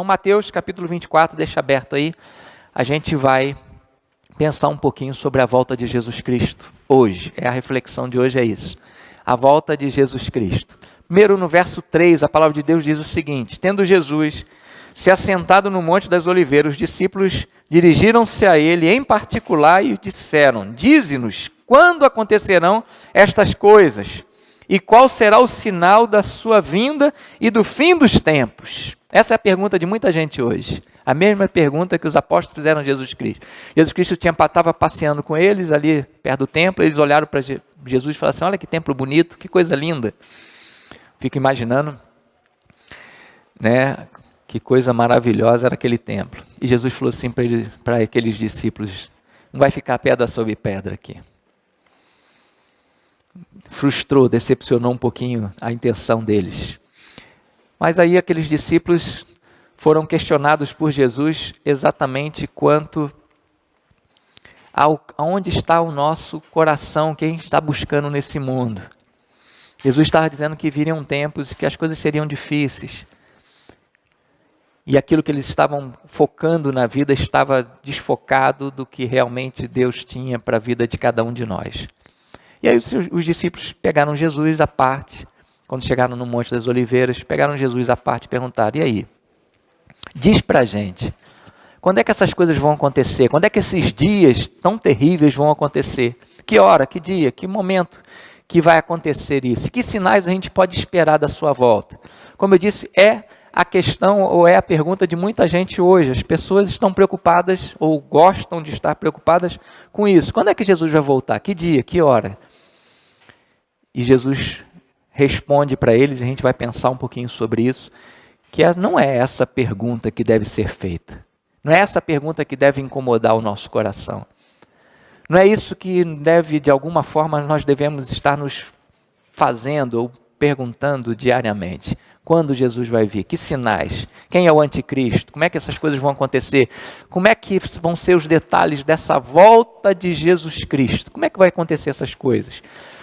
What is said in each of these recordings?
Então, Mateus capítulo 24, deixa aberto aí, a gente vai pensar um pouquinho sobre a volta de Jesus Cristo hoje. A reflexão de hoje é isso, a volta de Jesus Cristo. Primeiro, no verso 3, a palavra de Deus diz o seguinte: tendo Jesus se assentado no Monte das Oliveiras, os discípulos dirigiram-se a ele em particular e disseram: dize-nos, quando acontecerão estas coisas? E qual será o sinal da sua vinda e do fim dos tempos? Essa é a pergunta de muita gente hoje. A mesma pergunta que os apóstolos fizeram a Jesus Cristo. Jesus Cristo estava passeando com eles ali perto do templo, eles olharam para Jesus e falaram assim: olha que templo bonito, que coisa linda. Fico imaginando, né, que coisa maravilhosa era aquele templo. E Jesus falou assim para aqueles discípulos: não vai ficar pedra sobre pedra aqui. Frustrou, decepcionou um pouquinho a intenção deles. Mas aí aqueles discípulos foram questionados por Jesus exatamente quanto aonde está o nosso coração, quem está buscando nesse mundo. Jesus estava dizendo que viriam tempos que as coisas seriam difíceis. E aquilo que eles estavam focando na vida estava desfocado do que realmente Deus tinha para a vida de cada um de nós. E aí os discípulos pegaram Jesus à parte, quando chegaram no Monte das Oliveiras, pegaram Jesus à parte e perguntaram: e aí? Diz para a gente, quando é que essas coisas vão acontecer? Quando é que esses dias tão terríveis vão acontecer? Que hora, que dia, que momento que vai acontecer isso? Que sinais a gente pode esperar da sua volta? Como eu disse, é a questão ou é a pergunta de muita gente hoje. As pessoas estão preocupadas ou gostam de estar preocupadas com isso. Quando é que Jesus vai voltar? Que dia, que hora? E Jesus responde para eles, e a gente vai pensar um pouquinho sobre isso, que não é essa pergunta que deve ser feita. Não é essa pergunta que deve incomodar o nosso coração. Não é isso que deve, de alguma forma, nós devemos estar nos fazendo ou perguntando diariamente. Quando Jesus vai vir? Que sinais? Quem é o anticristo? Como é que essas coisas vão acontecer? Como é que vão ser os detalhes dessa volta de Jesus Cristo? Como é que vai acontecer essas coisas?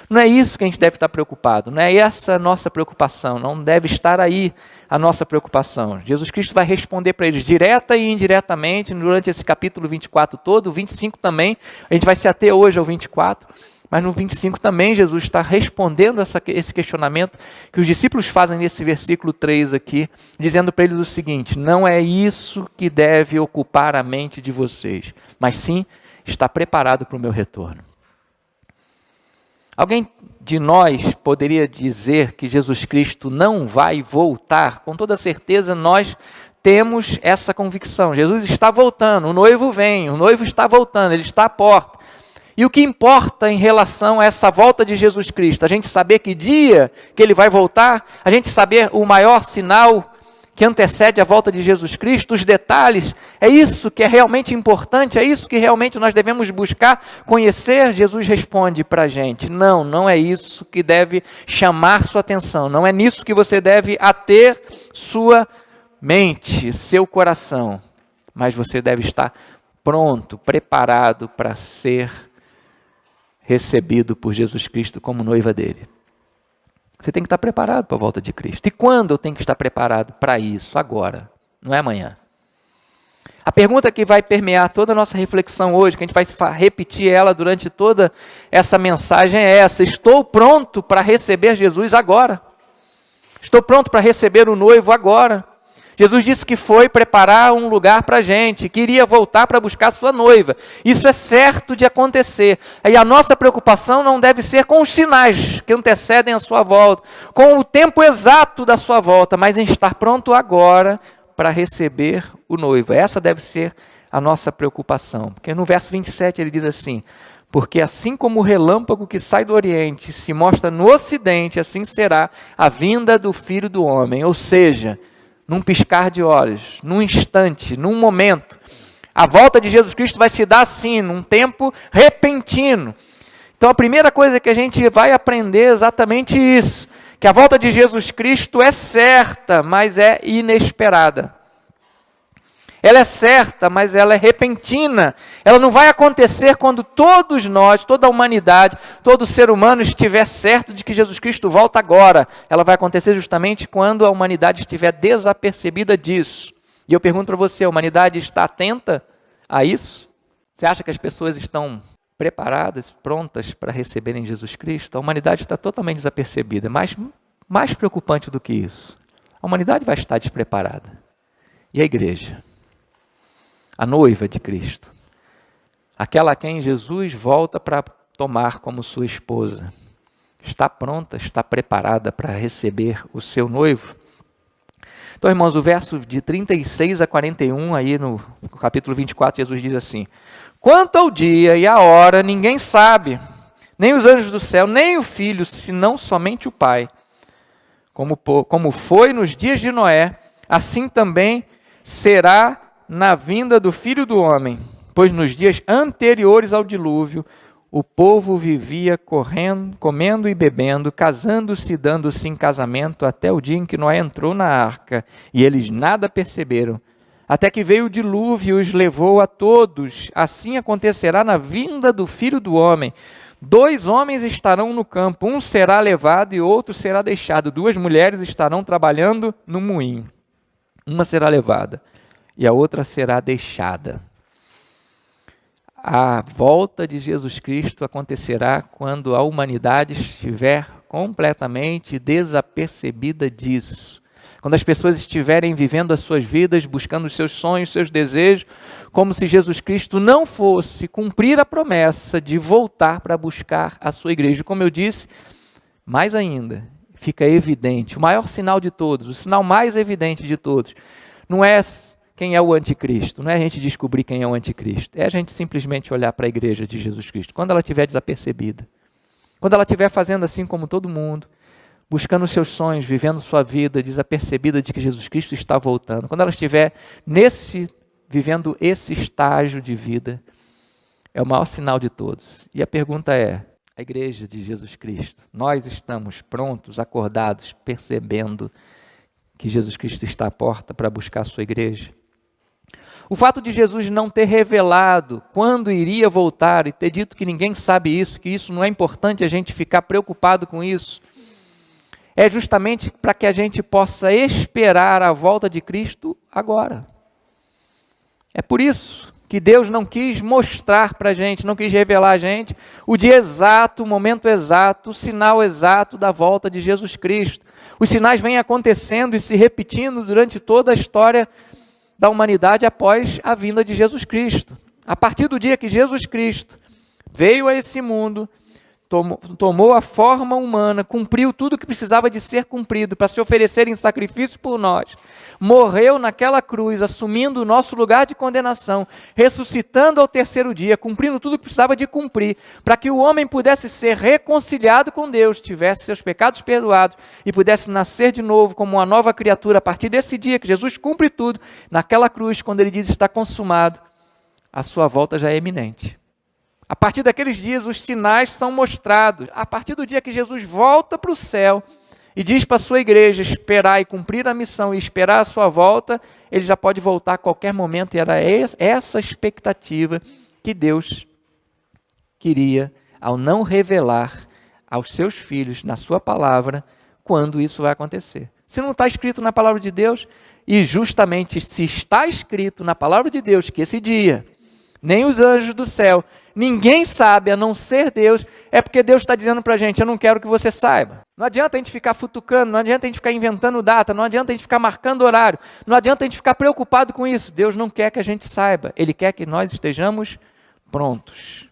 Não é isso que a gente deve estar preocupado, não é essa a nossa preocupação, não deve estar aí a nossa preocupação. Jesus Cristo vai responder para eles direta e indiretamente durante esse capítulo 24 todo, o 25 também, a gente vai se ater hoje ao 24, mas no 25 também Jesus está respondendo esse questionamento que os discípulos fazem nesse versículo 3 aqui, dizendo para eles o seguinte: não é isso que deve ocupar a mente de vocês, mas sim estar preparado para o meu retorno. Alguém de nós poderia dizer que Jesus Cristo não vai voltar? Com toda certeza nós temos essa convicção. Jesus está voltando, o noivo vem, o noivo está voltando, ele está à porta. E o que importa em relação a essa volta de Jesus Cristo? A gente saber que dia que ele vai voltar, a gente saber o maior sinal que antecede a volta de Jesus Cristo, os detalhes, é isso que é realmente importante, é isso que realmente nós devemos buscar conhecer. Jesus responde para a gente: não, não é isso que deve chamar sua atenção, não é nisso que você deve ater sua mente, seu coração, mas você deve estar pronto, preparado para ser recebido por Jesus Cristo como noiva dele. Você tem que estar preparado para a volta de Cristo. E quando eu tenho que estar preparado para isso? Agora, não é amanhã. A pergunta que vai permear toda a nossa reflexão hoje, que a gente vai repetir ela durante toda essa mensagem é essa: estou pronto para receber Jesus agora? Estou pronto para receber o noivo agora? Jesus disse que foi preparar um lugar para a gente, que iria voltar para buscar sua noiva. Isso é certo de acontecer. E a nossa preocupação não deve ser com os sinais que antecedem a sua volta, com o tempo exato da sua volta, mas em estar pronto agora para receber o noivo. Essa deve ser a nossa preocupação. Porque no verso 27 ele diz assim: porque assim como o relâmpago que sai do Oriente se mostra no Ocidente, assim será a vinda do Filho do Homem. Ou seja, num piscar de olhos, num instante, num momento. A volta de Jesus Cristo vai se dar assim, num tempo repentino. Então a primeira coisa que a gente vai aprender é exatamente isso, que a volta de Jesus Cristo é certa, mas é inesperada. Ela é certa, mas ela é repentina. Ela não vai acontecer quando todos nós, toda a humanidade, todo ser humano estiver certo de que Jesus Cristo volta agora. Ela vai acontecer justamente quando a humanidade estiver desapercebida disso. E eu pergunto para você, a humanidade está atenta a isso? Você acha que as pessoas estão preparadas, prontas para receberem Jesus Cristo? A humanidade está totalmente desapercebida, mas mais preocupante do que isso, a humanidade vai estar despreparada. E a igreja? A noiva de Cristo, aquela a quem Jesus volta para tomar como sua esposa, está pronta, está preparada para receber o seu noivo? Então, irmãos, o verso de 36 a 41, aí no capítulo 24, Jesus diz assim: quanto ao dia e à hora, ninguém sabe, nem os anjos do céu, nem o Filho, senão somente o Pai. Como foi nos dias de Noé, assim também será na vinda do Filho do Homem. Pois nos dias anteriores ao dilúvio, o povo vivia comendo e bebendo, casando-se e dando-se em casamento, até o dia em que Noé entrou na arca, e eles nada perceberam. Até que veio o dilúvio e os levou a todos. Assim acontecerá na vinda do Filho do Homem. 2 homens estarão no campo, um será levado e outro será deixado. 2 mulheres estarão trabalhando no moinho. Uma será levada e a outra será deixada. A volta de Jesus Cristo acontecerá quando a humanidade estiver completamente desapercebida disso. Quando as pessoas estiverem vivendo as suas vidas, buscando os seus sonhos, seus desejos, como se Jesus Cristo não fosse cumprir a promessa de voltar para buscar a sua igreja. Como eu disse, mais ainda, fica evidente, o maior sinal de todos, o sinal mais evidente de todos, não é quem é o anticristo, não é a gente descobrir quem é o anticristo, é a gente simplesmente olhar para a igreja de Jesus Cristo, quando ela estiver desapercebida, quando ela estiver fazendo assim como todo mundo, buscando os seus sonhos, vivendo sua vida, desapercebida de que Jesus Cristo está voltando, quando ela estiver vivendo esse estágio de vida, é o maior sinal de todos. E a pergunta é, a igreja de Jesus Cristo, nós estamos prontos, acordados, percebendo que Jesus Cristo está à porta para buscar a sua igreja? O fato de Jesus não ter revelado quando iria voltar e ter dito que ninguém sabe isso, que isso não é importante a gente ficar preocupado com isso, é justamente para que a gente possa esperar a volta de Cristo agora. É por isso que Deus não quis mostrar para a gente, não quis revelar a gente o dia exato, o momento exato, o sinal exato da volta de Jesus Cristo. Os sinais vêm acontecendo e se repetindo durante toda a história da humanidade após a vinda de Jesus Cristo. A partir do dia que Jesus Cristo veio a esse mundo, tomou a forma humana, cumpriu tudo o que precisava de ser cumprido para se oferecer em sacrifício por nós, morreu naquela cruz, assumindo o nosso lugar de condenação, ressuscitando ao 3º dia, cumprindo tudo o que precisava de cumprir, para que o homem pudesse ser reconciliado com Deus, tivesse seus pecados perdoados e pudesse nascer de novo como uma nova criatura. A partir desse dia que Jesus cumpre tudo, naquela cruz, quando ele diz está consumado, a sua volta já é iminente. A partir daqueles dias, os sinais são mostrados. A partir do dia que Jesus volta para o céu e diz para a sua igreja esperar e cumprir a missão e esperar a sua volta, ele já pode voltar a qualquer momento. E era essa expectativa que Deus queria ao não revelar aos seus filhos, na sua palavra, quando isso vai acontecer. Se não está escrito na palavra de Deus, e justamente se está escrito na palavra de Deus que esse dia, nem os anjos do céu, ninguém sabe a não ser Deus, é porque Deus está dizendo para a gente, eu não quero que você saiba. Não adianta a gente ficar futucando, não adianta a gente ficar inventando data, não adianta a gente ficar marcando horário, não adianta a gente ficar preocupado com isso. Deus não quer que a gente saiba, Ele quer que nós estejamos prontos,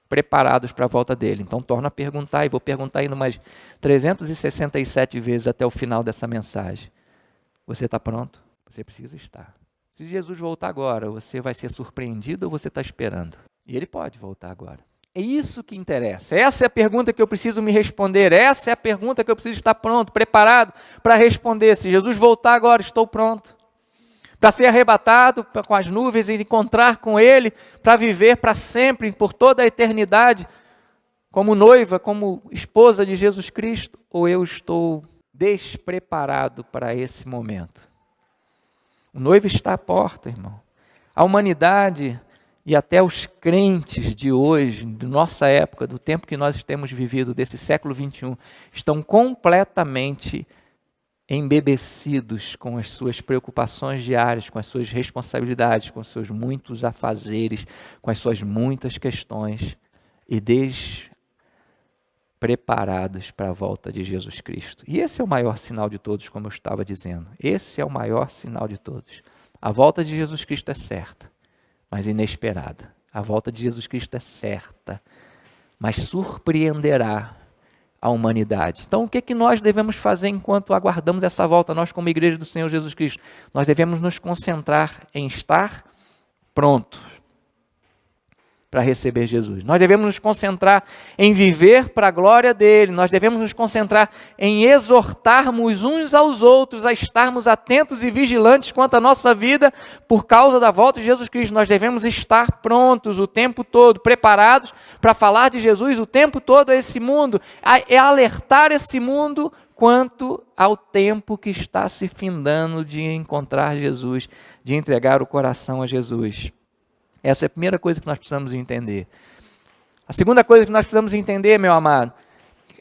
preparados para a volta dEle. Então torna a perguntar, e vou perguntar ainda umas 367 vezes até o final dessa mensagem. Você está pronto? Você precisa estar. Se Jesus voltar agora, você vai ser surpreendido ou você está esperando? E Ele pode voltar agora. É isso que interessa. Essa é a pergunta que eu preciso me responder. Essa é a pergunta que eu preciso estar pronto, preparado para responder. Se Jesus voltar agora, estou pronto. Para ser arrebatado com as nuvens e encontrar com Ele, para viver para sempre, por toda a eternidade, como noiva, como esposa de Jesus Cristo, ou eu estou despreparado para esse momento? O noivo está à porta, irmão. A humanidade e até os crentes de hoje, de nossa época, do tempo que nós temos vivido, desse século XXI, estão completamente embebecidos com as suas preocupações diárias, com as suas responsabilidades, com os seus muitos afazeres, com as suas muitas questões e despreparados para a volta de Jesus Cristo. E esse é o maior sinal de todos, como eu estava dizendo. Esse é o maior sinal de todos. A volta de Jesus Cristo é certa, mas inesperada. A volta de Jesus Cristo é certa, mas surpreenderá a humanidade. Então, o que é que nós devemos fazer enquanto aguardamos essa volta, nós como igreja do Senhor Jesus Cristo? Nós devemos nos concentrar em estar prontos para receber Jesus. Nós devemos nos concentrar em viver para a glória dele. Nós devemos nos concentrar em exortarmos uns aos outros a estarmos atentos e vigilantes quanto à nossa vida por causa da volta de Jesus Cristo. Nós devemos estar prontos o tempo todo, preparados para falar de Jesus o tempo todo a esse mundo, é alertar esse mundo quanto ao tempo que está se findando de encontrar Jesus, de entregar o coração a Jesus. Essa é a primeira coisa que nós precisamos entender. A segunda coisa que nós precisamos entender, meu amado,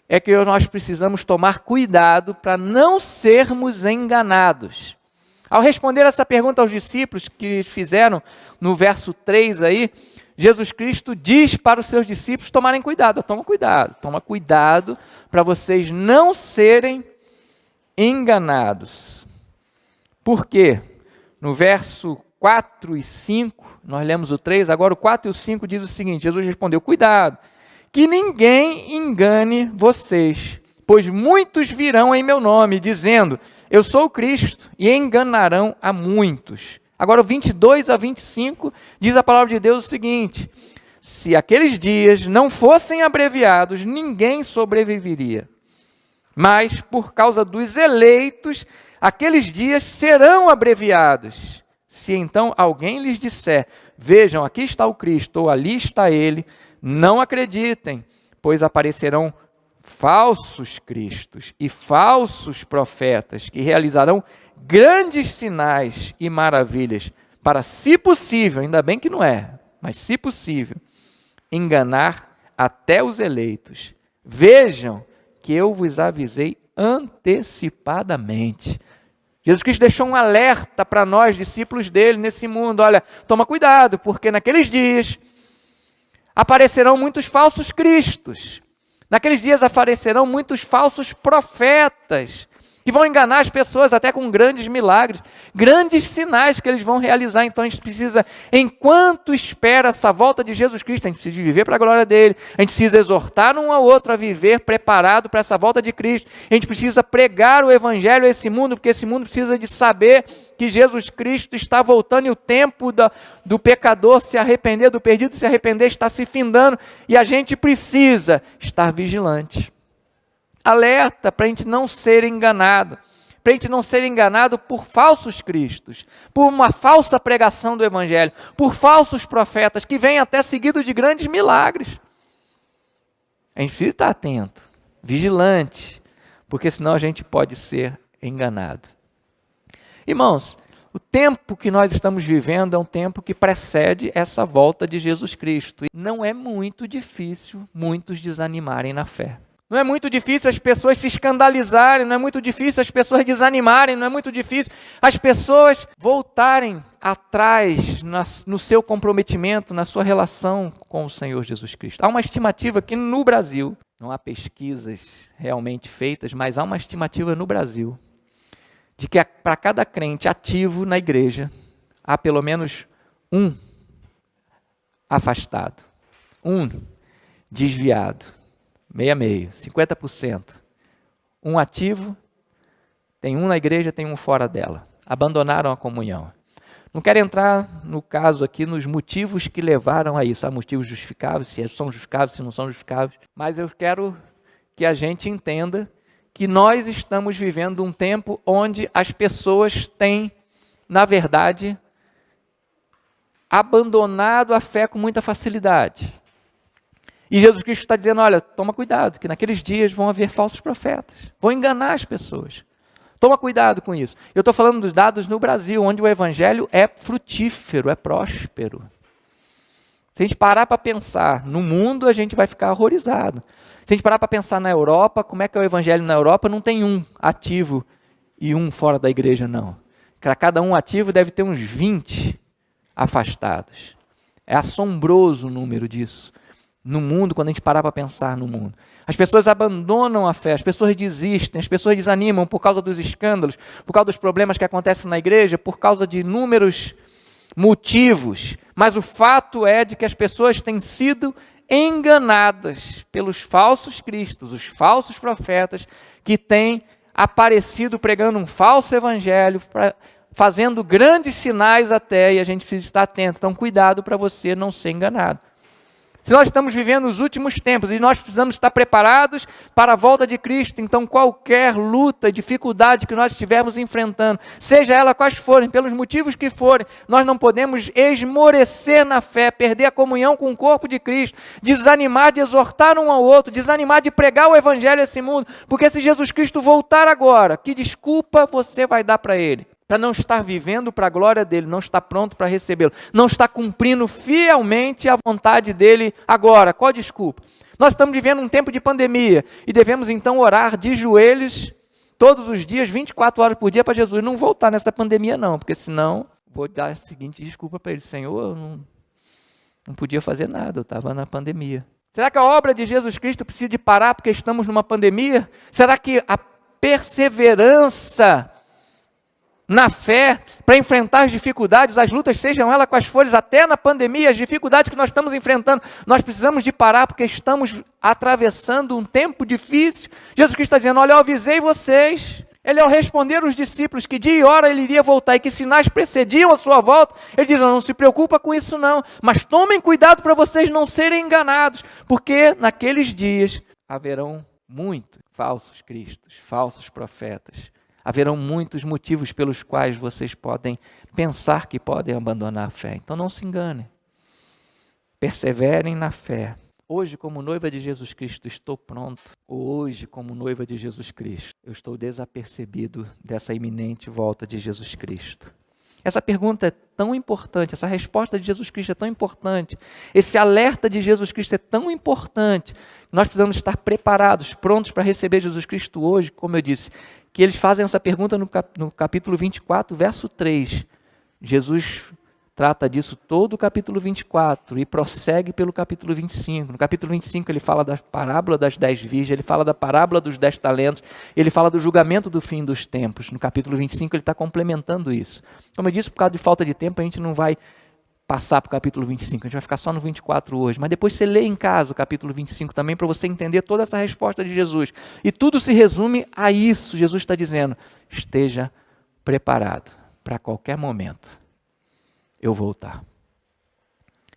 é que nós precisamos tomar cuidado para não sermos enganados. Ao responder essa pergunta aos discípulos que fizeram no verso 3 aí, Jesus Cristo diz para os seus discípulos tomarem cuidado. Toma cuidado para vocês não serem enganados. Por quê? No verso 4 e 5, nós lemos o 3, agora o 4 e o 5 diz o seguinte: Jesus respondeu, cuidado, que ninguém engane vocês, pois muitos virão em meu nome, dizendo, eu sou o Cristo, e enganarão a muitos. Agora o 22 a 25 diz a palavra de Deus o seguinte: se aqueles dias não fossem abreviados, ninguém sobreviveria. Mas por causa dos eleitos, aqueles dias serão abreviados. Se então alguém lhes disser, vejam, aqui está o Cristo, ou ali está ele, não acreditem, pois aparecerão falsos cristos e falsos profetas que realizarão grandes sinais e maravilhas para, se possível, ainda bem que não é, mas se possível, enganar até os eleitos. Vejam que eu vos avisei antecipadamente. Jesus Cristo deixou um alerta para nós, discípulos dele, nesse mundo. Olha, toma cuidado, porque naqueles dias aparecerão muitos falsos cristos. Naqueles dias aparecerão muitos falsos profetas, que vão enganar as pessoas até com grandes milagres, grandes sinais que eles vão realizar. Então a gente precisa, enquanto espera essa volta de Jesus Cristo, a gente precisa viver para a glória dele, a gente precisa exortar um ao outro a viver preparado para essa volta de Cristo, a gente precisa pregar o evangelho a esse mundo, porque esse mundo precisa de saber que Jesus Cristo está voltando e o tempo do pecador se arrepender, do perdido se arrepender, está se findando, e a gente precisa estar vigilante. Alerta para a gente não ser enganado, para a gente não ser enganado por falsos cristos, por uma falsa pregação do evangelho, por falsos profetas que vêm até seguido de grandes milagres. A gente precisa estar atento, vigilante, porque senão a gente pode ser enganado. Irmãos, o tempo que nós estamos vivendo é um tempo que precede essa volta de Jesus Cristo. E não é muito difícil muitos desanimarem na fé. Não é muito difícil as pessoas se escandalizarem, não é muito difícil as pessoas desanimarem, não é muito difícil as pessoas voltarem atrás no seu comprometimento, na sua relação com o Senhor Jesus Cristo. Há uma estimativa que no Brasil, não há pesquisas realmente feitas, mas há uma estimativa no Brasil, de que para cada crente ativo na igreja, há pelo menos um afastado, um desviado. Meio a meio, 50%. Um ativo, tem um na igreja, tem um fora dela. Abandonaram a comunhão. Não quero entrar no caso aqui nos motivos que levaram a isso. Há motivos justificáveis, se são justificáveis, se não são justificáveis. Mas eu quero que a gente entenda que nós estamos vivendo um tempo onde as pessoas têm, na verdade, abandonado a fé com muita facilidade. E Jesus Cristo está dizendo, olha, toma cuidado, que naqueles dias vão haver falsos profetas, vão enganar as pessoas. Toma cuidado com isso. Eu estou falando dos dados no Brasil, onde o evangelho é frutífero, é próspero. Se a gente parar para pensar no mundo, a gente vai ficar horrorizado. Se a gente parar para pensar na Europa, como é que é o evangelho na Europa? Não tem um ativo e um fora da igreja, não. Para cada um ativo deve ter uns 20 afastados. É assombroso o número disso no mundo, quando a gente parar para pensar no mundo. As pessoas abandonam a fé, as pessoas desistem, as pessoas desanimam por causa dos escândalos, por causa dos problemas que acontecem na igreja, por causa de inúmeros motivos. Mas o fato é de que as pessoas têm sido enganadas pelos falsos cristos, os falsos profetas, que têm aparecido pregando um falso evangelho, fazendo grandes sinais até, e a gente precisa estar atento. Então, cuidado para você não ser enganado. Se nós estamos vivendo os últimos tempos e nós precisamos estar preparados para a volta de Cristo, então qualquer luta, dificuldade que nós estivermos enfrentando, seja ela quais forem, pelos motivos que forem, nós não podemos esmorecer na fé, perder a comunhão com o corpo de Cristo, desanimar de exortar um ao outro, desanimar de pregar o evangelho a esse mundo, porque se Jesus Cristo voltar agora, que desculpa você vai dar para Ele? Para não estar vivendo para a glória dele, não estar pronto para recebê-lo, não estar cumprindo fielmente a vontade dele agora. Qual a desculpa? Nós estamos vivendo um tempo de pandemia e devemos então orar de joelhos todos os dias, 24 horas por dia para Jesus não voltar nessa pandemia não, porque senão vou dar a seguinte desculpa para ele: Senhor, eu não podia fazer nada, eu estava na pandemia. Será que a obra de Jesus Cristo precisa de parar porque estamos numa pandemia? Será que a perseverança na fé, para enfrentar as dificuldades, as lutas, sejam elas quais forem, até na pandemia, as dificuldades que nós estamos enfrentando, nós precisamos de parar, porque estamos atravessando um tempo difícil. Jesus Cristo está dizendo: olha, eu avisei vocês. Ele, ao responder os discípulos que dia e hora ele iria voltar e que sinais precediam a sua volta, ele diz: não se preocupa com isso não, mas tomem cuidado para vocês não serem enganados, porque naqueles dias haverão muitos falsos cristos, falsos profetas. Haverão muitos motivos pelos quais vocês podem pensar que podem abandonar a fé. Então não se enganem. Perseverem na fé. Hoje, como noiva de Jesus Cristo, estou pronto. Hoje, como noiva de Jesus Cristo, eu estou desapercebido dessa iminente volta de Jesus Cristo. Essa pergunta é tão importante, essa resposta de Jesus Cristo é tão importante, esse alerta de Jesus Cristo é tão importante, nós precisamos estar preparados, prontos para receber Jesus Cristo hoje, como eu disse, que eles fazem essa pergunta no capítulo 24, verso 3. Jesus trata disso todo o capítulo 24 e prossegue pelo capítulo 25. No capítulo 25 ele fala da parábola das 10 virgens, ele fala da parábola dos 10 talentos, ele fala do julgamento do fim dos tempos. No capítulo 25 ele está complementando isso. Como eu disse, por causa de falta de tempo, a gente não vai passar para o capítulo 25, a gente vai ficar só no 24 hoje, mas depois você lê em casa o capítulo 25 também, para você entender toda essa resposta de Jesus. E tudo se resume a isso. Jesus está dizendo: esteja preparado para qualquer momento eu voltar.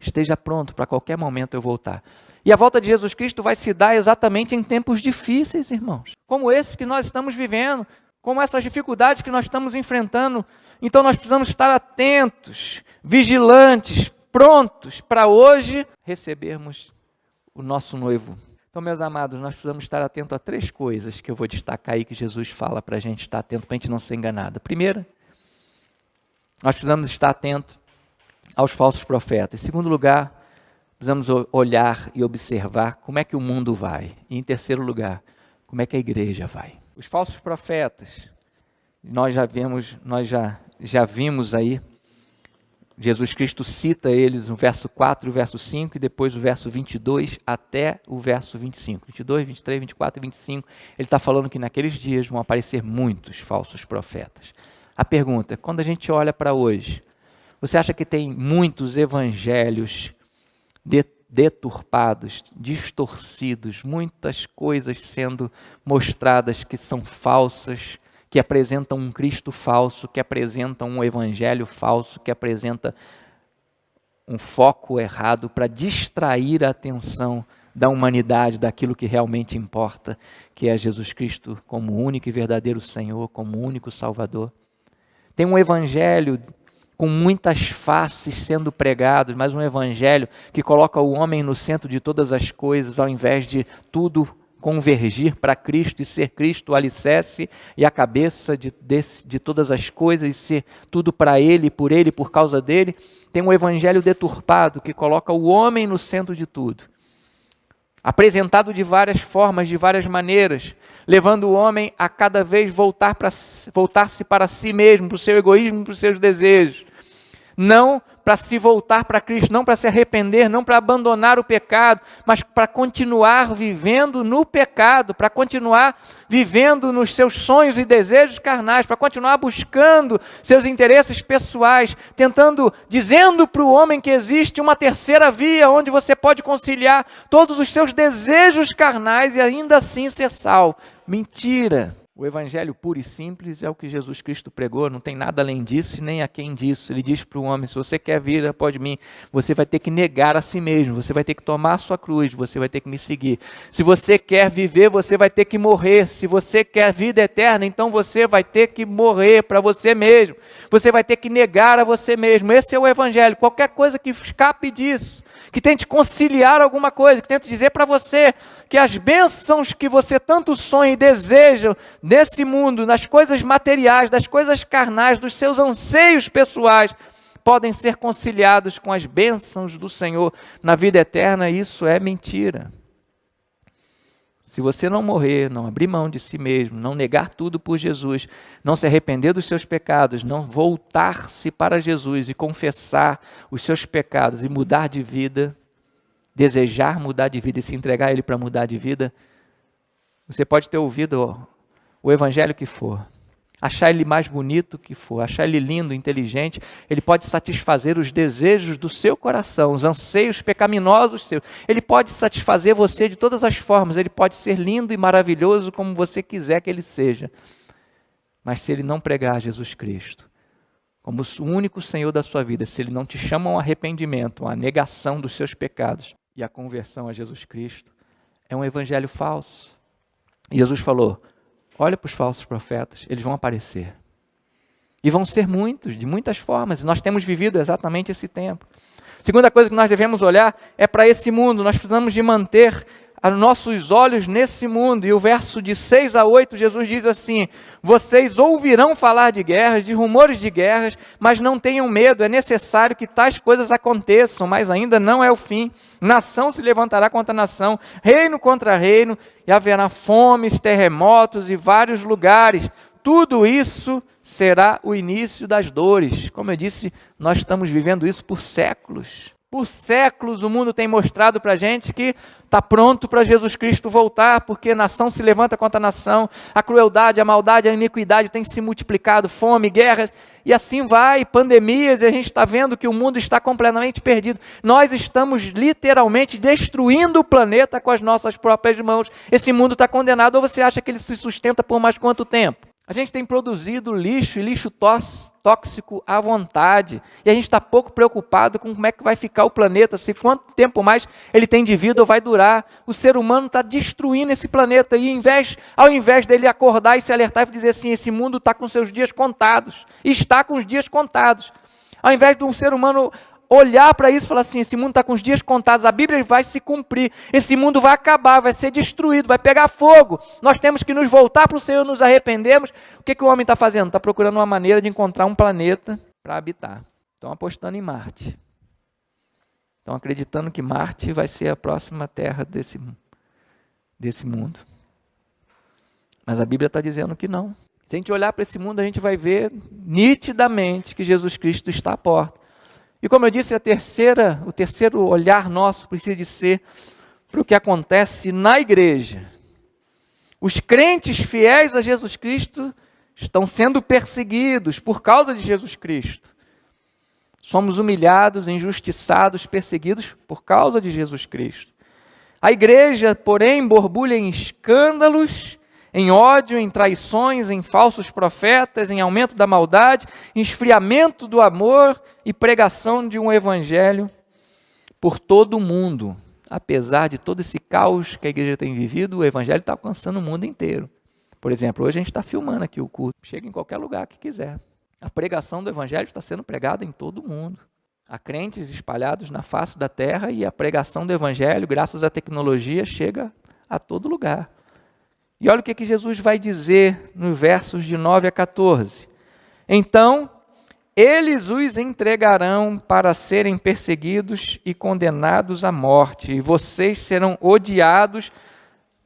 Esteja pronto para qualquer momento eu voltar. E a volta de Jesus Cristo vai se dar exatamente em tempos difíceis, irmãos, como esses que nós estamos vivendo, como essas dificuldades que nós estamos enfrentando. Então nós precisamos estar atentos, vigilantes, prontos para hoje recebermos o nosso noivo. Então, meus amados, nós precisamos estar atentos a 3 coisas que eu vou destacar aí que Jesus fala para a gente estar atento, para a gente não ser enganado. Primeiro, nós precisamos estar atentos aos falsos profetas. Em segundo lugar, precisamos olhar e observar como é que o mundo vai. E em terceiro lugar, como é que a igreja vai. Os falsos profetas, nós já vimos aí, Jesus Cristo cita eles no verso 4 e o verso 5, e depois o verso 22 até o verso 25. 22, 23, 24 e 25, ele está falando que naqueles dias vão aparecer muitos falsos profetas. A pergunta, quando a gente olha para hoje, você acha que tem muitos evangelhos deturpados, distorcidos, muitas coisas sendo mostradas que são falsas, que apresentam um Cristo falso, que apresentam um evangelho falso, que apresenta um foco errado para distrair a atenção da humanidade daquilo que realmente importa, que é Jesus Cristo como único e verdadeiro Senhor, como único Salvador. Tem um evangelho com muitas faces sendo pregados, mas um evangelho que coloca o homem no centro de todas as coisas, ao invés de tudo convergir para Cristo e ser Cristo o alicerce e a cabeça de todas as coisas, e ser tudo para Ele, por causa dEle. Tem um evangelho deturpado que coloca o homem no centro de tudo. apresentado de várias formas, de várias maneiras, levando o homem a cada vez voltar-se para si mesmo, para o seu egoísmo, para os seus desejos. Não para se voltar para Cristo, não para se arrepender, não para abandonar o pecado, mas para continuar vivendo no pecado, para continuar vivendo nos seus sonhos e desejos carnais, para continuar buscando seus interesses pessoais, dizendo para o homem que existe uma terceira via, onde você pode conciliar todos os seus desejos carnais e ainda assim ser salvo. Mentira! O evangelho puro e simples é o que Jesus Cristo pregou, não tem nada além disso, nem a quem disso. Ele diz para o homem, se você quer vir após mim, você vai ter que negar a si mesmo, você vai ter que tomar a sua cruz, você vai ter que me seguir. Se você quer viver, você vai ter que morrer. Se você quer vida eterna, então você vai ter que morrer para você mesmo. Você vai ter que negar a você mesmo. Esse é o evangelho. Qualquer coisa que escape disso, que tente conciliar alguma coisa, que tente dizer para você que as bênçãos que você tanto sonha e deseja nesse mundo, nas coisas materiais, das coisas carnais, dos seus anseios pessoais, podem ser conciliados com as bênçãos do Senhor na vida eterna. Isso é mentira. Se você não morrer, não abrir mão de si mesmo, não negar tudo por Jesus, não se arrepender dos seus pecados, não voltar-se para Jesus e confessar os seus pecados e mudar de vida, desejar mudar de vida e se entregar a Ele para mudar de vida, você pode ter ouvido o evangelho que for, achar ele mais bonito que for, achar ele lindo, inteligente, ele pode satisfazer os desejos do seu coração, os anseios pecaminosos seus. Ele pode satisfazer você de todas as formas, ele pode ser lindo e maravilhoso como você quiser que ele seja. Mas se ele não pregar Jesus Cristo como o único Senhor da sua vida, se ele não te chama ao arrependimento, à negação dos seus pecados e à conversão a Jesus Cristo, é um evangelho falso. E Jesus falou, olha para os falsos profetas, eles vão aparecer. E vão ser muitos, de muitas formas. E nós temos vivido exatamente esse tempo. Segunda coisa que nós devemos olhar é para esse mundo. Nós precisamos de manter os nossos olhos nesse mundo. E o verso de 6 a 8, Jesus diz assim, vocês ouvirão falar de guerras, de rumores de guerras, mas não tenham medo, é necessário que tais coisas aconteçam, mas ainda não é o fim. Nação se levantará contra nação, reino contra reino, e haverá fomes, terremotos e vários lugares. Tudo isso será o início das dores. Como eu disse, nós estamos vivendo isso por séculos. Por séculos o mundo tem mostrado para a gente que está pronto para Jesus Cristo voltar, porque nação se levanta contra nação, a crueldade, a maldade, a iniquidade tem se multiplicado, fome, guerras, e assim vai, pandemias, e a gente está vendo que o mundo está completamente perdido. Nós estamos literalmente destruindo o planeta com as nossas próprias mãos. Esse mundo está condenado, ou você acha que ele se sustenta por mais quanto tempo? A gente tem produzido lixo e lixo tóxico à vontade. E a gente está pouco preocupado com como é que vai ficar o planeta, se quanto tempo mais ele tem de vida ou vai durar. O ser humano está destruindo esse planeta. E ao invés dele acordar e se alertar e dizer assim, esse mundo está com seus dias contados. E está com os dias contados. Ao invés de um ser humano olhar para isso e falar assim, esse mundo está com os dias contados, a Bíblia vai se cumprir, esse mundo vai acabar, vai ser destruído, vai pegar fogo, nós temos que nos voltar para o Senhor, nos arrependemos. O que o homem está fazendo? Está procurando uma maneira de encontrar um planeta para habitar. Estão apostando em Marte. Estão acreditando que Marte vai ser a próxima terra desse mundo. Mas a Bíblia está dizendo que não. Se a gente olhar para esse mundo, a gente vai ver nitidamente que Jesus Cristo está à porta. E como eu disse, o terceiro olhar nosso precisa de ser para o que acontece na igreja. Os crentes fiéis a Jesus Cristo estão sendo perseguidos por causa de Jesus Cristo. Somos humilhados, injustiçados, perseguidos por causa de Jesus Cristo. A igreja, porém, borbulha em escândalos, em ódio, em traições, em falsos profetas, em aumento da maldade, em esfriamento do amor e pregação de um evangelho por todo o mundo. Apesar de todo esse caos que a igreja tem vivido, o evangelho está alcançando o mundo inteiro. Por exemplo, hoje a gente está filmando aqui o culto. Chega em qualquer lugar que quiser. A pregação do evangelho está sendo pregada em todo o mundo. Há crentes espalhados na face da terra e a pregação do evangelho, graças à tecnologia, chega a todo lugar. E olha o que Jesus vai dizer nos versos de 9 a 14. Então, eles os entregarão para serem perseguidos e condenados à morte, e vocês serão odiados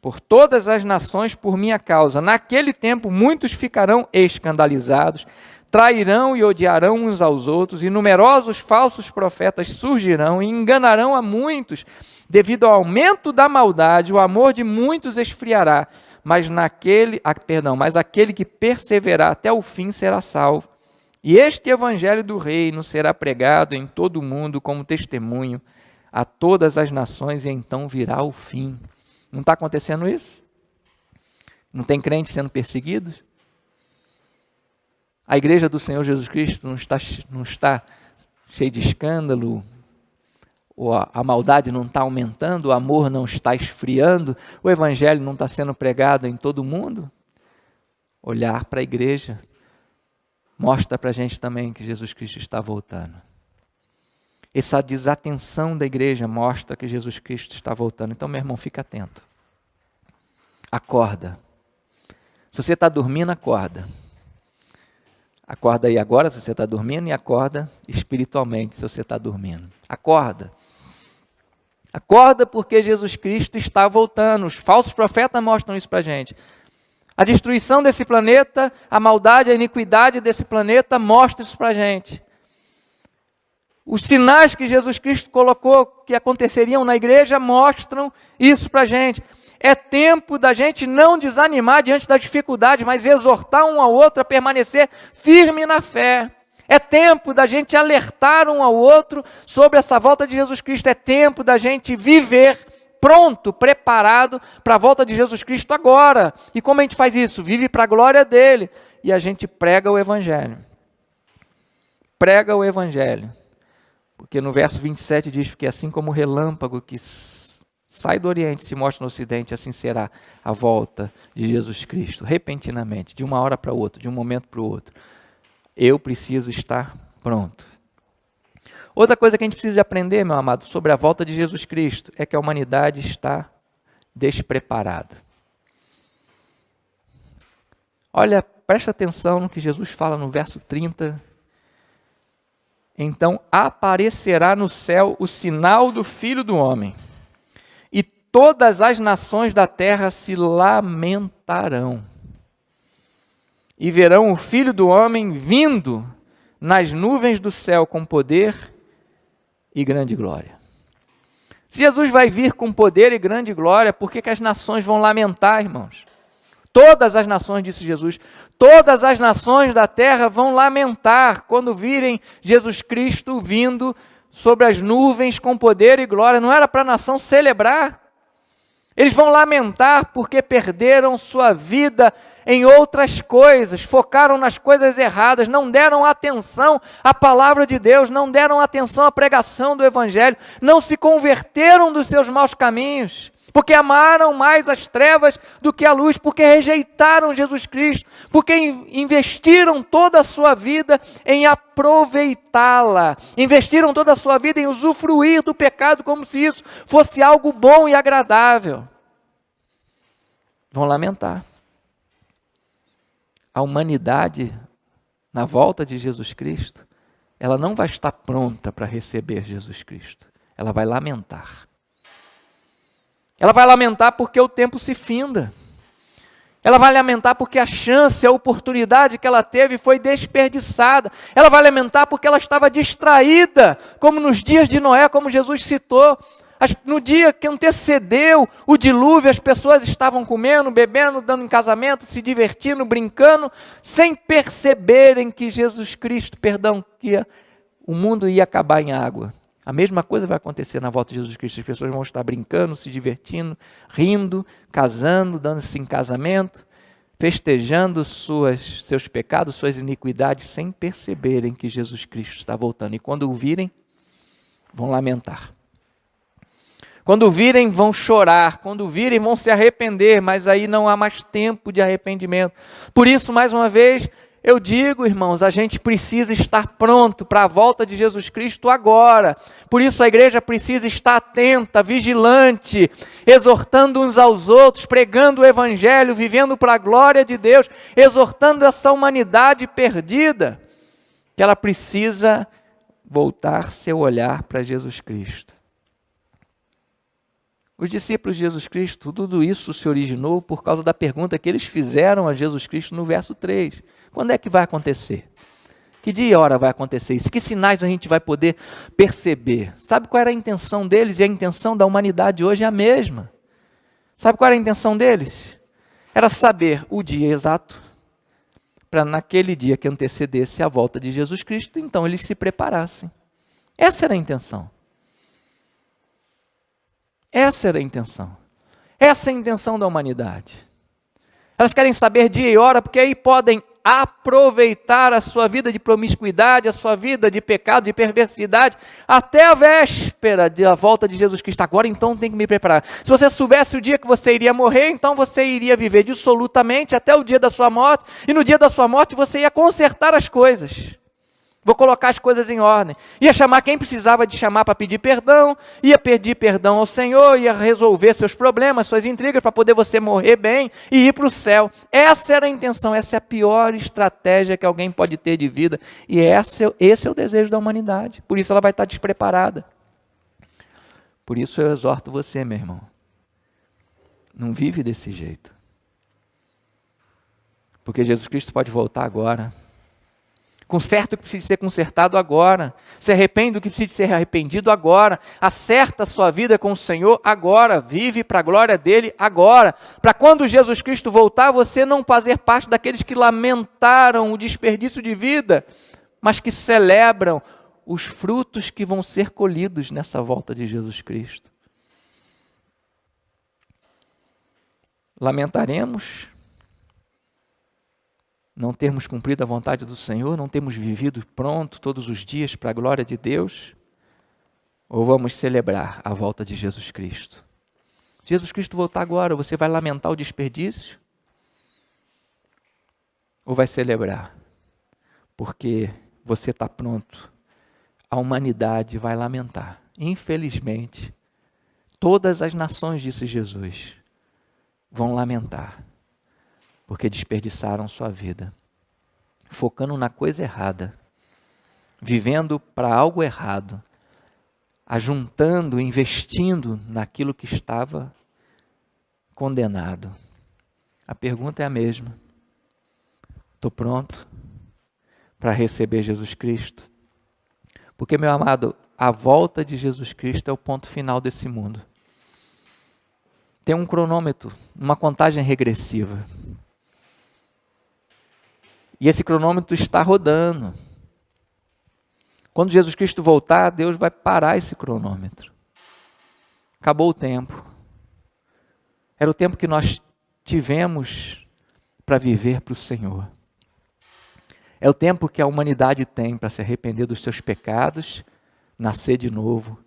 por todas as nações por minha causa. Naquele tempo, muitos ficarão escandalizados, trairão e odiarão uns aos outros, e numerosos falsos profetas surgirão e enganarão a muitos. Devido ao aumento da maldade, o amor de muitos esfriará, mas aquele que perseverar até o fim será salvo. E este evangelho do reino será pregado em todo o mundo como testemunho a todas as nações, e então virá o fim. Não está acontecendo isso? Não tem crente sendo perseguido? A igreja do Senhor Jesus Cristo não está cheia de escândalo, ou a maldade não está aumentando, o amor não está esfriando, o evangelho não está sendo pregado em todo o mundo? Olhar para a igreja mostra para a gente também que Jesus Cristo está voltando. Essa desatenção da igreja mostra que Jesus Cristo está voltando. Então, meu irmão, fica atento. Acorda. Se você está dormindo, acorda. Acorda aí agora se você está dormindo, e acorda espiritualmente se você está dormindo. Acorda. Acorda, porque Jesus Cristo está voltando. Os falsos profetas mostram isso para a gente. A destruição desse planeta, a maldade, a iniquidade desse planeta mostra isso para a gente. Os sinais que Jesus Cristo colocou que aconteceriam na igreja mostram isso para a gente. É tempo da gente não desanimar diante da dificuldade, mas exortar um ao outro a permanecer firme na fé. É tempo da gente alertar um ao outro sobre essa volta de Jesus Cristo. É tempo da gente viver pronto, preparado para a volta de Jesus Cristo agora. E como a gente faz isso? Vive para a glória dele. E a gente prega o Evangelho. Prega o Evangelho. Porque no verso 27 diz que assim como o relâmpago que sai do Oriente e se mostra no Ocidente, assim será a volta de Jesus Cristo, repentinamente, de uma hora para outra, de um momento para o outro. Eu preciso estar pronto. Outra coisa que a gente precisa aprender, meu amado, sobre a volta de Jesus Cristo, é que a humanidade está despreparada. Olha, presta atenção no que Jesus fala no verso 30. Então aparecerá no céu o sinal do Filho do Homem, e todas as nações da terra se lamentarão, e verão o Filho do Homem vindo nas nuvens do céu com poder e grande glória. Se Jesus vai vir com poder e grande glória, por que as nações vão lamentar, irmãos? Todas as nações, disse Jesus, todas as nações da terra vão lamentar quando virem Jesus Cristo vindo sobre as nuvens com poder e glória. Não era para a nação celebrar? Eles vão lamentar porque perderam sua vida em outras coisas, focaram nas coisas erradas, não deram atenção à palavra de Deus, não deram atenção à pregação do Evangelho, não se converteram dos seus maus caminhos, porque amaram mais as trevas do que a luz, porque rejeitaram Jesus Cristo, porque investiram toda a sua vida em aproveitá-la, investiram toda a sua vida em usufruir do pecado como se isso fosse algo bom e agradável. Vão lamentar. A humanidade, na volta de Jesus Cristo, ela não vai estar pronta para receber Jesus Cristo. Ela vai lamentar. Ela vai lamentar porque o tempo se finda. Ela vai lamentar porque a chance, a oportunidade que ela teve foi desperdiçada. Ela vai lamentar porque ela estava distraída, como nos dias de Noé, como Jesus citou. No dia que antecedeu o dilúvio, as pessoas estavam comendo, bebendo, dando em casamento, se divertindo, brincando, sem perceberem que Jesus Cristo, que o mundo ia acabar em água. A mesma coisa vai acontecer na volta de Jesus Cristo. As pessoas vão estar brincando, se divertindo, rindo, casando, dando-se em casamento, festejando seus pecados, suas iniquidades, sem perceberem que Jesus Cristo está voltando. E quando o virem, vão lamentar. Quando o virem, vão chorar. Quando o virem, vão se arrepender. Mas aí não há mais tempo de arrependimento. Por isso, mais uma vez, eu digo, irmãos, a gente precisa estar pronto para a volta de Jesus Cristo agora. Por isso a igreja precisa estar atenta, vigilante, exortando uns aos outros, pregando o Evangelho, vivendo para a glória de Deus, exortando essa humanidade perdida. que ela precisa voltar seu olhar para Jesus Cristo. Os discípulos de Jesus Cristo, tudo isso se originou por causa da pergunta que eles fizeram a Jesus Cristo no verso 3. Quando é que vai acontecer? Que dia e hora vai acontecer isso? Que sinais a gente vai poder perceber? Sabe qual era a intenção deles? E a intenção da humanidade hoje é a mesma. Sabe qual era a intenção deles? Era saber o dia exato, para naquele dia que antecedesse a volta de Jesus Cristo, então eles se preparassem. Essa era a intenção. Essa era a intenção. Essa é a intenção da humanidade. Elas querem saber dia e hora, porque aí podem aproveitar a sua vida de promiscuidade, a sua vida de pecado, de perversidade, até a véspera da volta de Jesus Cristo. Agora então tem que me preparar. Se você soubesse o dia que você iria morrer, então você iria viver dissolutamente até o dia da sua morte, e no dia da sua morte você ia consertar as coisas. Vou colocar as coisas em ordem. Ia chamar quem precisava de chamar para pedir perdão, ia pedir perdão ao Senhor, ia resolver seus problemas, suas intrigas, para poder você morrer bem e ir para o céu. Essa era a intenção, essa é a pior estratégia que alguém pode ter de vida. E esse é o desejo da humanidade. Por isso ela vai estar despreparada. Por isso eu exorto você, meu irmão. Não vive desse jeito. Porque Jesus Cristo pode voltar agora. Conserta o que precisa ser consertado agora. Se arrepende do que precisa ser arrependido agora. Acerta a sua vida com o Senhor agora. Vive para a glória dele agora. Para quando Jesus Cristo voltar, você não fazer parte daqueles que lamentaram o desperdício de vida, mas que celebram os frutos que vão ser colhidos nessa volta de Jesus Cristo. Lamentaremos não termos cumprido a vontade do Senhor, não termos vivido pronto todos os dias para a glória de Deus, ou vamos celebrar a volta de Jesus Cristo? Se Jesus Cristo voltar agora, você vai lamentar o desperdício? Ou vai celebrar? Porque você está pronto. A humanidade vai lamentar. Infelizmente, todas as nações, disse Jesus, vão lamentar. Porque desperdiçaram sua vida, focando na coisa errada, vivendo para algo errado, ajuntando, investindo naquilo que estava condenado. A pergunta é a mesma. Estou pronto para receber Jesus Cristo? Porque, meu amado, a volta de Jesus Cristo é o ponto final desse mundo. Tem um cronômetro, uma contagem regressiva. E esse cronômetro está rodando. Quando Jesus Cristo voltar, Deus vai parar esse cronômetro. Acabou o tempo. Era o tempo que nós tivemos para viver para o Senhor. É o tempo que a humanidade tem para se arrepender dos seus pecados, nascer de novo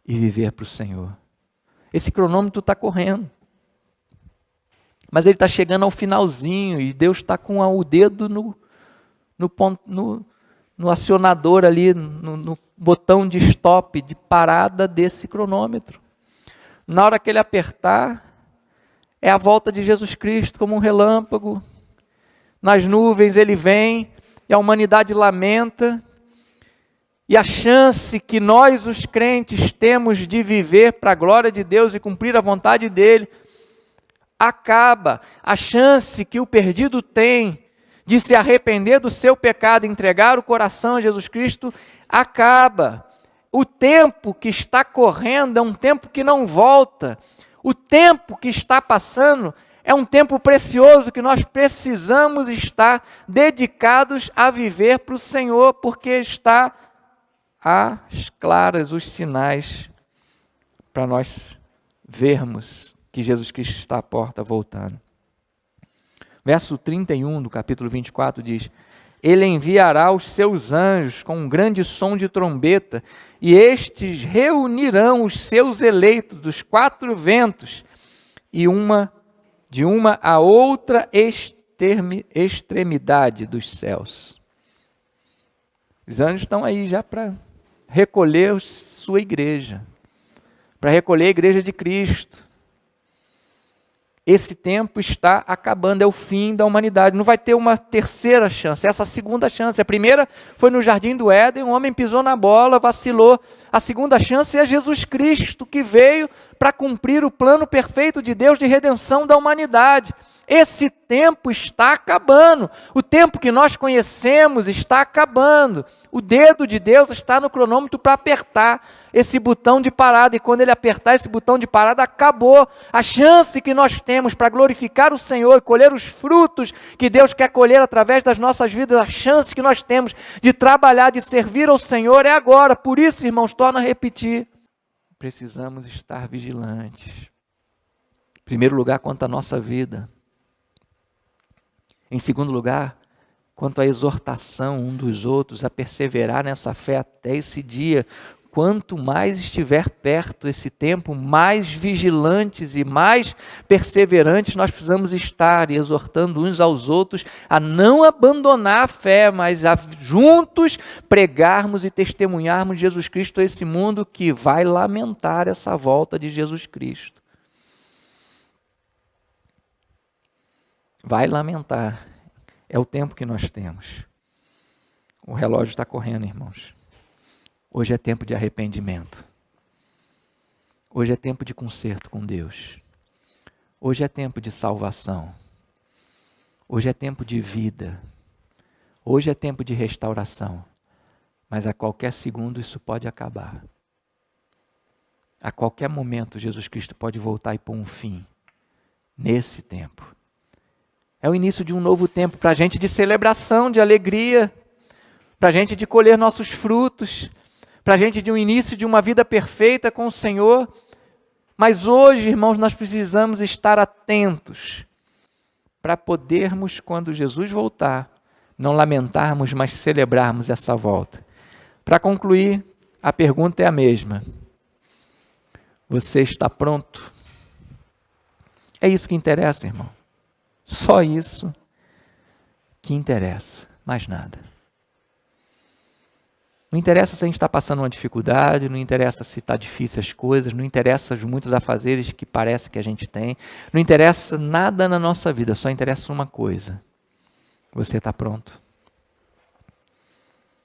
e viver para o Senhor. Esse cronômetro está correndo. Mas ele está chegando ao finalzinho e Deus está com o dedo no acionador ali, no botão de stop, de parada desse cronômetro. Na hora que ele apertar, é a volta de Jesus Cristo como um relâmpago. Nas nuvens ele vem e a humanidade lamenta. E a chance que nós, os crentes, temos de viver para a glória de Deus e cumprir a vontade dele, acaba. A chance que o perdido tem de se arrepender do seu pecado e entregar o coração a Jesus Cristo, acaba. O tempo que está correndo é um tempo que não volta. O tempo que está passando é um tempo precioso que nós precisamos estar dedicados a viver para o Senhor, porque está às claras os sinais para nós vermos que Jesus Cristo está à porta voltando. Verso 31 do capítulo 24 diz: Ele enviará os seus anjos com um grande som de trombeta, e estes reunirão os seus eleitos dos quatro ventos, e de uma a outra extremidade dos céus. Os anjos estão aí já para recolher sua igreja, para recolher a igreja de Cristo. esse tempo está acabando, é o fim da humanidade. Não vai ter uma terceira chance, essa é a segunda chance. A primeira foi no Jardim do Éden, o homem pisou na bola, vacilou. A segunda chance é Jesus Cristo, que veio para cumprir o plano perfeito de Deus de redenção da humanidade. Esse tempo está acabando. O tempo que nós conhecemos está acabando. O dedo de Deus está no cronômetro para apertar esse botão de parada. E quando ele apertar esse botão de parada, acabou. A chance que nós temos para glorificar o Senhor e colher os frutos que Deus quer colher através das nossas vidas, a chance que nós temos de trabalhar, de servir ao Senhor é agora. Por isso, irmãos, torno a repetir. Precisamos estar vigilantes. Em primeiro lugar, quanto à nossa vida. Em segundo lugar, quanto à exortação um dos outros a perseverar nessa fé até esse dia. Quanto mais estiver perto esse tempo, mais vigilantes e mais perseverantes nós precisamos estar, e exortando uns aos outros a não abandonar a fé, mas a juntos pregarmos e testemunharmos Jesus Cristo a esse mundo que vai lamentar essa volta de Jesus Cristo. Vai lamentar. É o tempo que nós temos. O relógio está correndo, irmãos. Hoje é tempo de arrependimento. Hoje é tempo de conserto com Deus. Hoje é tempo de salvação. Hoje é tempo de vida. Hoje é tempo de restauração. Mas a qualquer segundo isso pode acabar. A qualquer momento Jesus Cristo pode voltar e pôr um fim nesse tempo. É o início de um novo tempo para a gente de celebração, de alegria, para a gente de colher nossos frutos, para a gente de um início de uma vida perfeita com o Senhor. Mas hoje, irmãos, nós precisamos estar atentos para podermos, quando Jesus voltar, não lamentarmos, mas celebrarmos essa volta. Para concluir, a pergunta é a mesma. Você está pronto? É isso que interessa, irmão. Só isso que interessa, mais nada. Não interessa se a gente está passando uma dificuldade, não interessa se está difícil as coisas, não interessa os muitos afazeres que parece que a gente tem, não interessa nada na nossa vida, só interessa uma coisa. Você está pronto?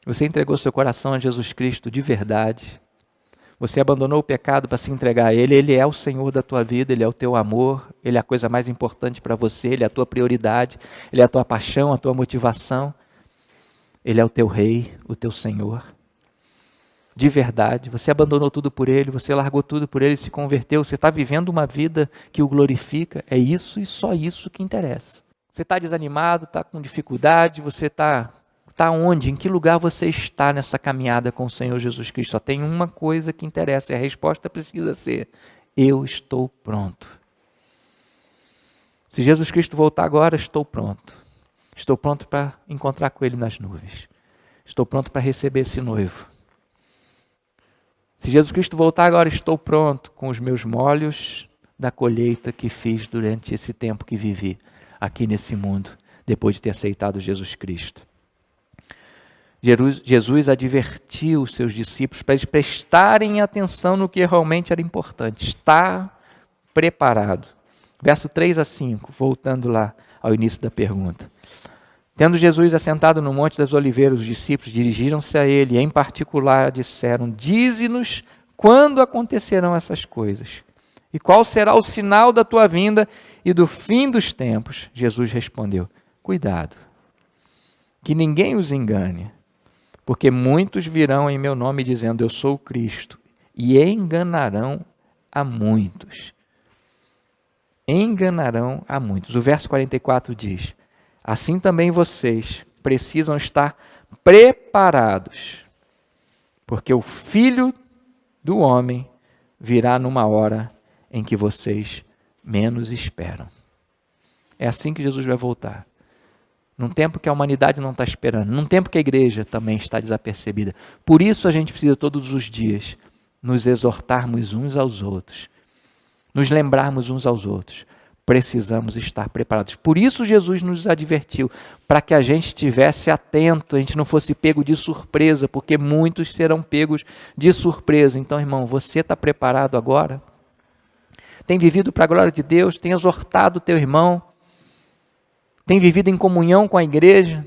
Você entregou seu coração a Jesus Cristo de verdade? Você abandonou o pecado para se entregar a Ele? Ele é o Senhor da tua vida, Ele é o teu amor, Ele é a coisa mais importante para você, Ele é a tua prioridade, Ele é a tua paixão, a tua motivação. Ele é o teu Rei, o teu Senhor. De verdade, você abandonou tudo por Ele, você largou tudo por Ele, se converteu, você está vivendo uma vida que o glorifica, é isso e só isso que interessa. Você está desanimado, está com dificuldade, você está onde? Em que lugar você está nessa caminhada com o Senhor Jesus Cristo? Só tem uma coisa que interessa e a resposta precisa ser: eu estou pronto. Se Jesus Cristo voltar agora, estou pronto. Estou pronto para encontrar com Ele nas nuvens. Estou pronto para receber esse noivo. Se Jesus Cristo voltar agora, estou pronto com os meus molhos da colheita que fiz durante esse tempo que vivi aqui nesse mundo, depois de ter aceitado Jesus Cristo. Jesus advertiu os seus discípulos para eles prestarem atenção no que realmente era importante. Estar preparado. Verso 3 a 5, voltando lá ao início da pergunta. Tendo Jesus assentado no Monte das Oliveiras, os discípulos dirigiram-se a ele e, em particular, disseram: dize-nos quando acontecerão essas coisas e qual será o sinal da tua vinda e do fim dos tempos. Jesus respondeu: cuidado, que ninguém os engane, porque muitos virão em meu nome dizendo: eu sou o Cristo, e enganarão a muitos. Enganarão a muitos. O verso 44 diz: assim também vocês precisam estar preparados, porque o Filho do Homem virá numa hora em que vocês menos esperam. É assim que Jesus vai voltar. Num tempo que a humanidade não está esperando, num tempo que a igreja também está desapercebida. Por isso a gente precisa todos os dias nos exortarmos uns aos outros, nos lembrarmos uns aos outros. Precisamos estar preparados. Por isso Jesus nos advertiu, para que a gente estivesse atento, a gente não fosse pego de surpresa, porque muitos serão pegos de surpresa. Então, irmão, você está preparado agora? tem vivido para a glória de Deus, tem exortado o teu irmão, tem vivido em comunhão com a igreja,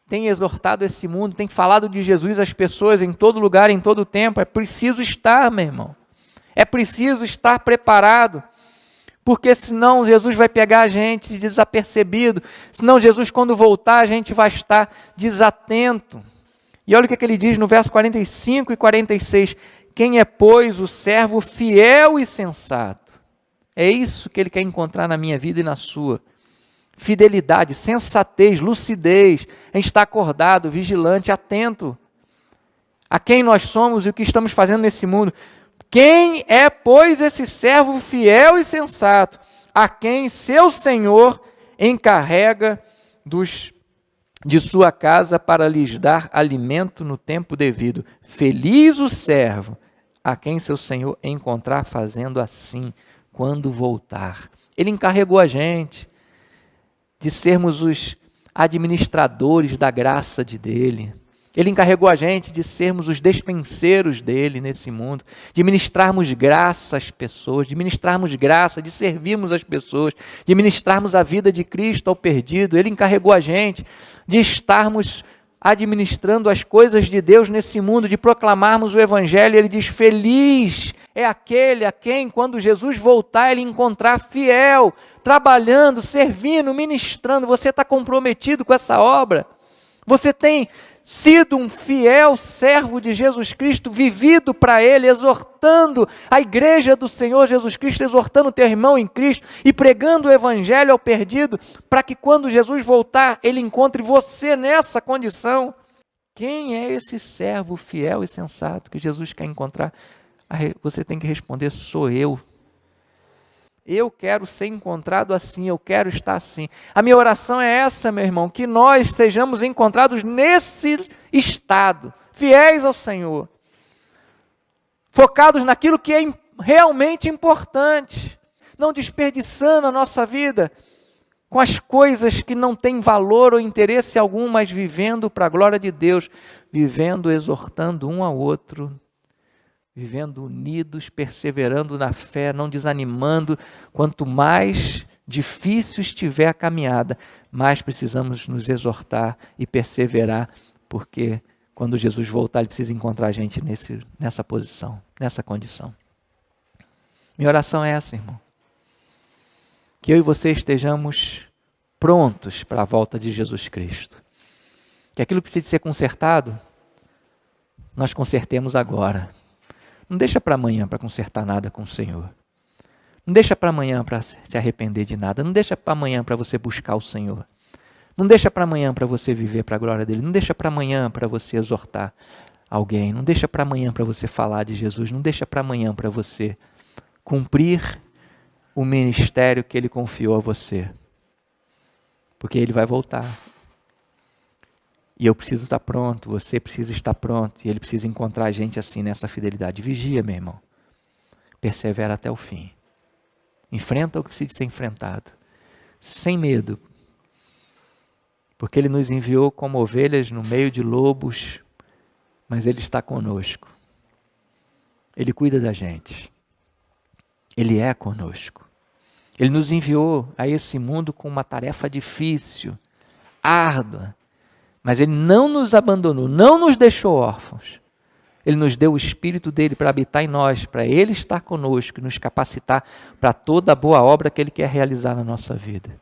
tem exortado esse mundo, tem falado de Jesus às pessoas em todo lugar, em todo tempo. É preciso estar, meu irmão. É preciso estar preparado, porque senão Jesus vai pegar a gente desapercebido, senão Jesus, quando voltar, a gente vai estar desatento. E olha o que ele diz no verso 45 e 46, quem é, pois, o servo fiel e sensato? É isso que ele quer encontrar na minha vida e na sua. Fidelidade, sensatez, lucidez, a gente está acordado, vigilante, atento a quem nós somos e o que estamos fazendo nesse mundo. Quem é, pois, esse servo fiel e sensato, a quem seu Senhor encarrega de sua casa para lhes dar alimento no tempo devido? Feliz o servo a quem seu Senhor encontrar fazendo assim quando voltar. Ele encarregou a gente de sermos os administradores da graça dele. Ele encarregou a gente de sermos os despenseiros dele nesse mundo, de ministrarmos graça às pessoas, de ministrarmos graça, de servirmos as pessoas, de ministrarmos a vida de Cristo ao perdido. Ele encarregou a gente de estarmos administrando as coisas de Deus nesse mundo, de proclamarmos o Evangelho. Ele diz, feliz é aquele a quem, quando Jesus voltar, ele encontrar fiel, trabalhando, servindo, ministrando. Você está comprometido com essa obra? Você tem sido um fiel servo de Jesus Cristo, vivido para Ele, exortando a igreja do Senhor Jesus Cristo, exortando o teu irmão em Cristo e pregando o Evangelho ao perdido, para que quando Jesus voltar, Ele encontre você nessa condição? Quem é esse servo fiel e sensato que Jesus quer encontrar? Você tem que responder, sou eu. Eu quero ser encontrado assim, eu quero estar assim. A minha oração é essa, meu irmão, que nós sejamos encontrados nesse estado, fiéis ao Senhor, focados naquilo que é realmente importante, não desperdiçando a nossa vida com as coisas que não têm valor ou interesse algum, mas vivendo para a glória de Deus, vivendo, exortando um ao outro, vivendo unidos, perseverando na fé, não desanimando. Quanto mais difícil estiver a caminhada, mais precisamos nos exortar e perseverar, porque quando Jesus voltar, Ele precisa encontrar a gente nessa posição, nessa condição. Minha oração é essa, irmão. Que eu e você estejamos prontos para a volta de Jesus Cristo. Que aquilo que precisa ser consertado, nós consertemos agora. Não deixa para amanhã para consertar nada com o Senhor. Não deixa para amanhã para se arrepender de nada. Não deixa para amanhã para você buscar o Senhor. Não deixa para amanhã para você viver para a glória dEle. Não deixa para amanhã para você exortar alguém. Não deixa para amanhã para você falar de Jesus. Não deixa para amanhã para você cumprir o ministério que Ele confiou a você. Porque Ele vai voltar. E eu preciso estar pronto, você precisa estar pronto, e Ele precisa encontrar a gente assim nessa fidelidade. Vigia, meu irmão. Persevera até o fim. Enfrenta o que precisa ser enfrentado. Sem medo. Porque Ele nos enviou como ovelhas no meio de lobos, mas Ele está conosco. Ele cuida da gente. Ele é conosco. Ele nos enviou a esse mundo com uma tarefa difícil, árdua, mas Ele não nos abandonou, não nos deixou órfãos. Ele nos deu o Espírito dEle para habitar em nós, para Ele estar conosco e nos capacitar para toda a boa obra que Ele quer realizar na nossa vida.